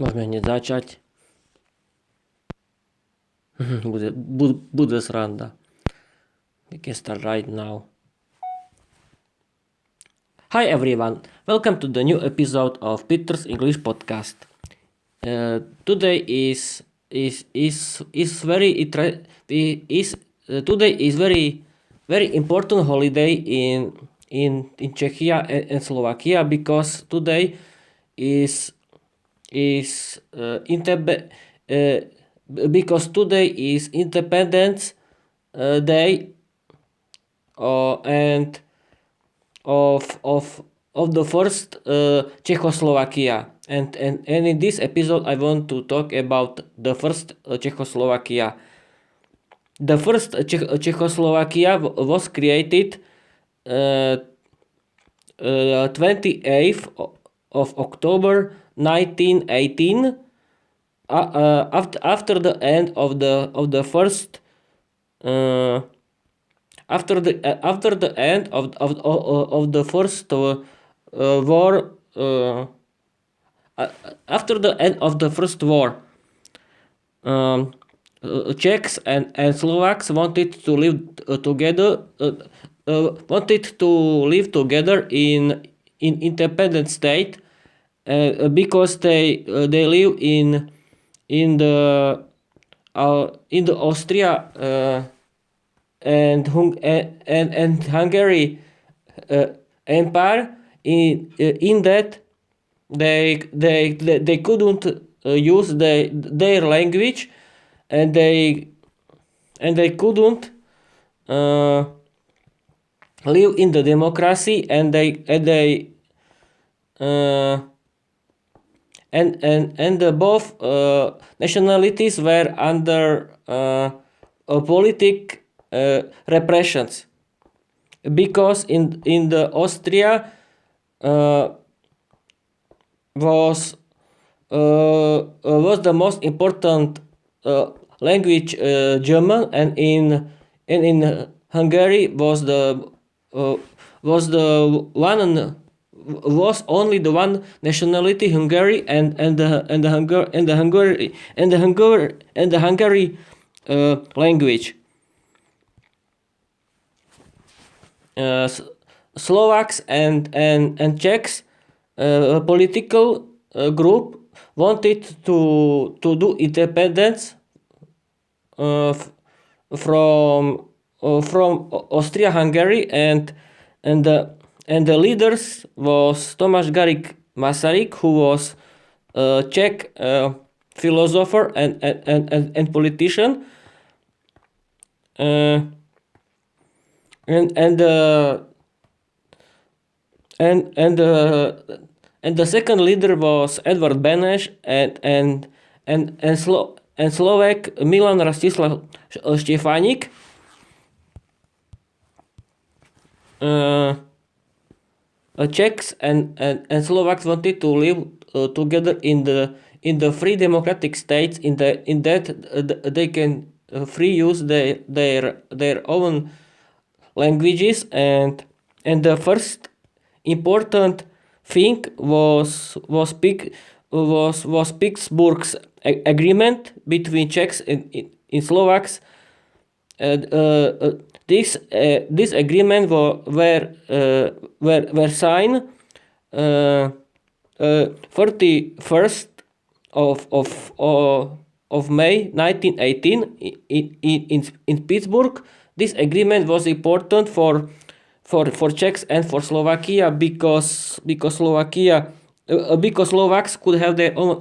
Môžeme hneď začať. Bude sranda. We can start right now. Hi everyone, welcome to the new episode of Peter's English podcast. Today is very important holiday in Czechia and Slovakia, because today is Independence Day, and of the first Czechoslovakia, and in this episode I want to talk about the first Czechoslovakia. The first Czechoslovakia was created 28th of October 1918, after the end of the first after the end of the first war. After the end of the first war, Czechs and Slovaks wanted to live together in independent state, because they live in the Austria and Hungary empire. In that they couldn't use their language, and they couldn't live in the democracy, and both nationalities were under politic repressions, because in the Austria was the most important language German, and in Hungary was only the one nationality, Hungary, and the Hungary language. Slovaks and Czechs political group wanted to do independence from Austria-Hungary, and the leaders was Tomáš Garrigue Masaryk, who was a Czech philosopher and politician, and the second leader was Edvard Beneš, and Slovak Milan Rastislav Štefánik. Czechs and Slovaks wanted to live together in the free democratic states, in that they can free use their own languages, and the first important thing was Pittsburgh's agreement between Czechs and Slovaks. This agreement were signed 31st of May 1918 in Pittsburgh. This agreement was important for Czechs and for Slovakia, because Slovaks could have their own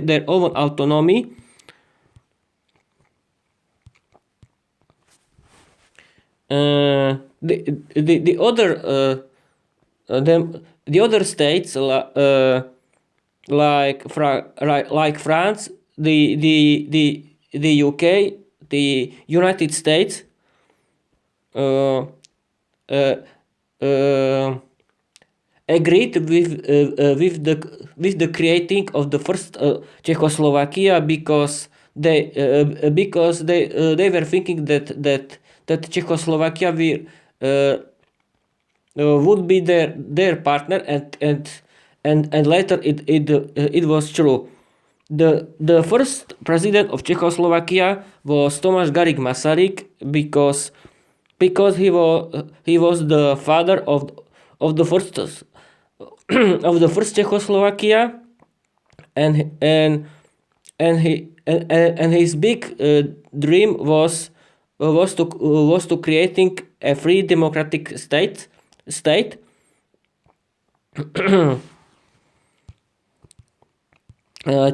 their own autonomy. The other states, like France, the UK, the United States, agreed with the creating of the first Czechoslovakia, because they were thinking that Czechoslovakia would be their partner, and later it was true. The first president of Czechoslovakia was Tomáš Garrigue Masaryk because he was the father of the first of the first Czechoslovakia, and his big dream was to creating a free democratic state.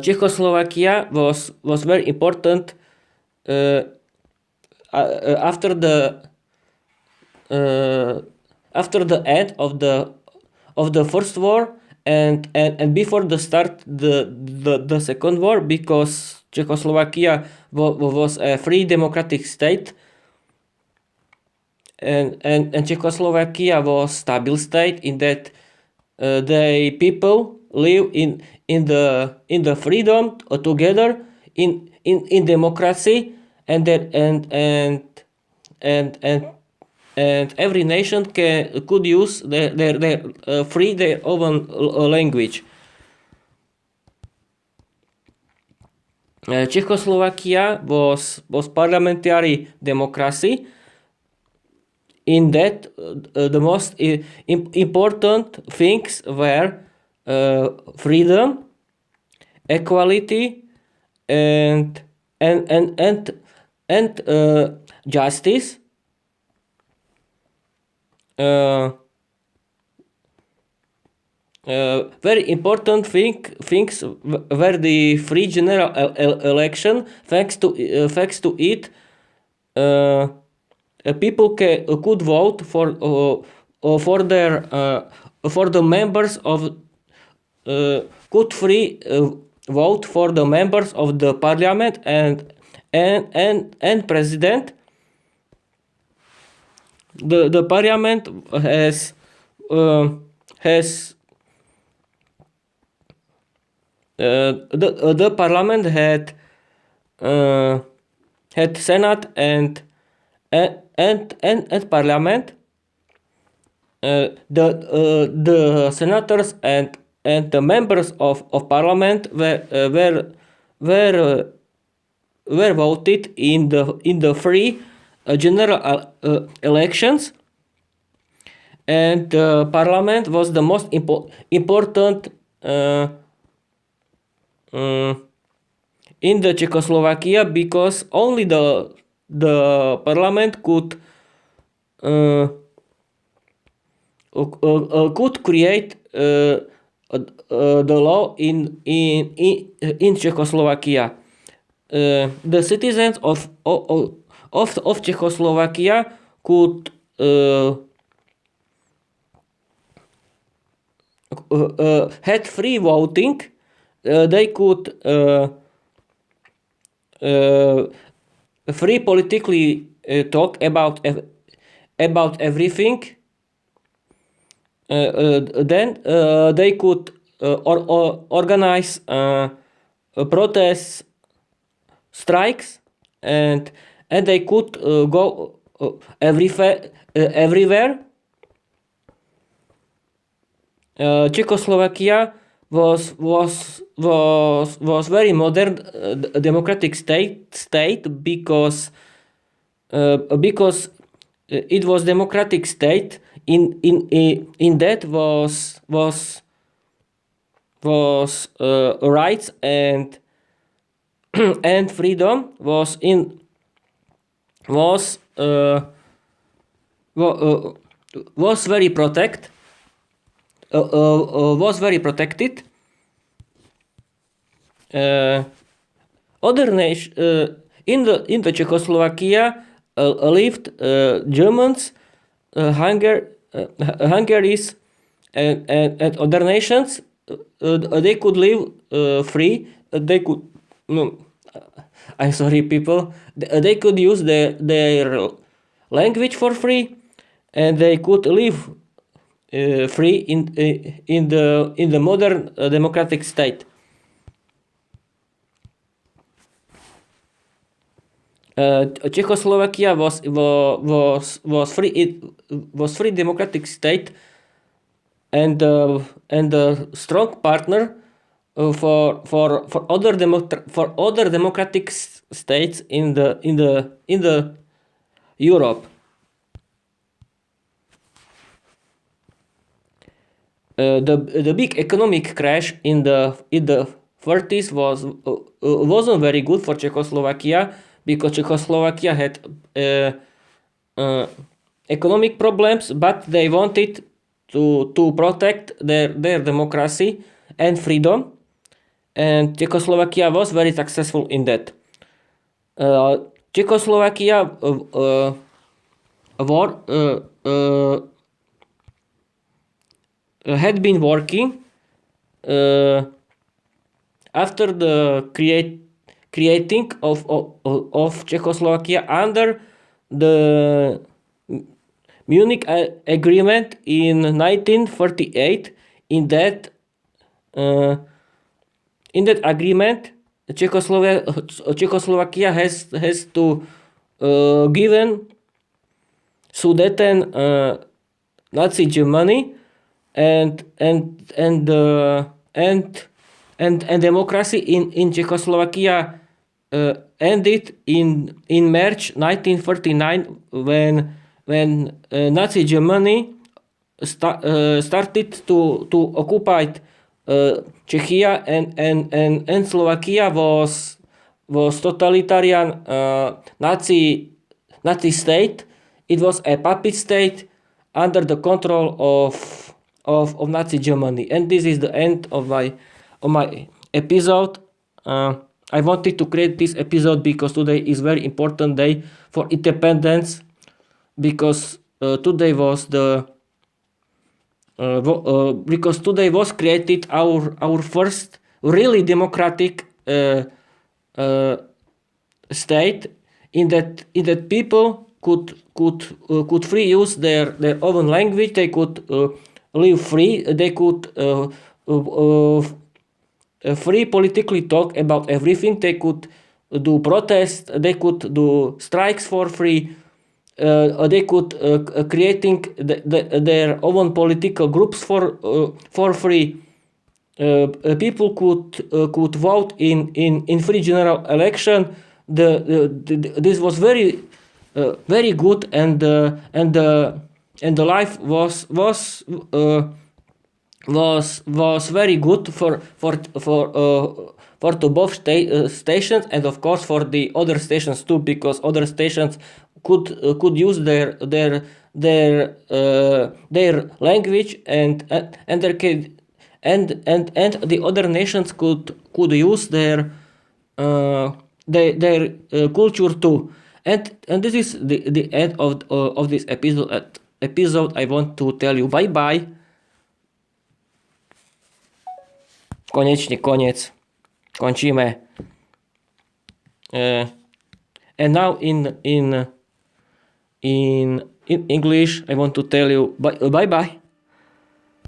Czechoslovakia was very important after the end of the first war and before the start the second war, because Czechoslovakia was a free democratic state, and Czechoslovakia was stable state in that the people live in the freedom together in democracy, and that and every nation could use their free their own language. Czechoslovakia was parliamentary democracy, in that the most important things were freedom, equality, and justice. Very important things were the free general election. Thanks to it, people could vote for the members of could free vote for the members of the parliament and president. The parliament has the parliament had senate and parliament. The senators and the members of parliament were voted in the free general elections, and parliament was the most important in the Czechoslovakia, because only the parliament could create the law in Czechoslovakia. The citizens of Czechoslovakia could had free voting. They could free politically talk about everything. Then they could organize protests, strikes, and they could go everywhere. Czechoslovakia was very modern democratic state because it was democratic state in that was rights and and freedom was very was very protected. Other nation in the Czechoslovakia lived Germans, Hungaries, and other nations. They could live free. They could I'm sorry, people. They could use their language for free, and they could live free in the modern democratic state. Czechoslovakia was free. It was free democratic state and a strong partner for other democratic states in the Europe. The big economic crash in the 30s wasn't very good for Czechoslovakia, because Czechoslovakia had uh, economic problems, but they wanted to protect their democracy and freedom, and Czechoslovakia was very successful in that. Czechoslovakia war had been working after the creating of Czechoslovakia under the Munich Agreement in 1948. Uh, in that agreement, Czechoslovakia has to given Sudeten Nazi Germany, and democracy in Czechoslovakia ended in March 1939, when Nazi Germany started to occupy Czechia, and Slovakia was totalitarian Nazi state. It was a puppet state under the control of Nazi Germany. And this is the end of my episode. I wanted to create this episode because today is very important day for independence, because today was because today was created our first really democratic state, in that people could free use their own language. They could live free. They could free politically talk about everything. They could do protests. They could do strikes for free. They could creating their own political groups for free. People could vote in free general election. This was very good, and the life was very good for the both stations, and of course for the other stations too, because other stations could use their language, and the other nations could use their culture too. And this is the end of this episode. I want to tell you bye bye. Konečne koniec. Končíme. And now in English I want to tell you bye bye.